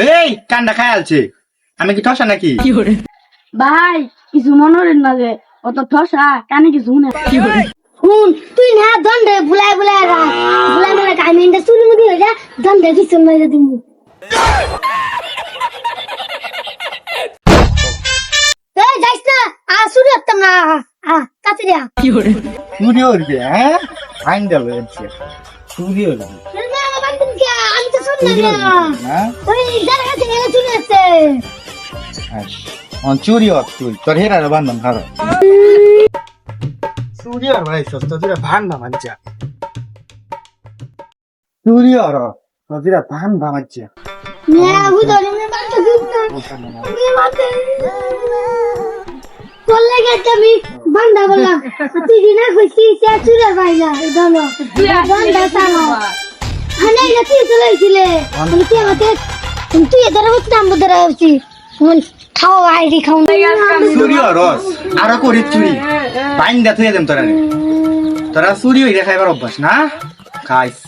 এই কান্ডা খাই আলছে আমি কি ঠসা নাকি? ভাই কিছু মনোরেন মাঝে অত ঠসা কানে কিছু না শুন তুই না দণ্ডে বুলাই বুলাই রাখ বুলাই বুলাই আমি এটা চুরি মুড়ি হয়ে যা দণ্ডে পিছন মেরে দিব এই যাইস না চুরি হতাম না কাছে যা চুরি হইবে হ্যাঁ ফাইন দেব চুরি হইবে আমি তো শুনলাম না হ্যাঁ ওই যারা কাছে চুরি আছে চুরি হত তুই তোর হেরার বান্ধন খারো চুরি আর ভাই সস্তা তুই ভান ভামাচ্ছা চুরি আর তুই ভান ভামাচ্ছা না বুঝলি না বাচ্চা দিস না আমি মাতে বললে গেছে আমি বান্দা বললাম তুই দিনা কইছি সে চুরি ভাই না দলো বান্দা সানো আনে না তুই চলেছিলে আমি কি আমাকে তুই এদার হচ্ছে নাম ধরে আছি খাও আইডি খাও চুরি আর করি চুরি বাইন দা তুই দেম তোরা চুরি হইলে খাইবার অভ্যাস না খাইস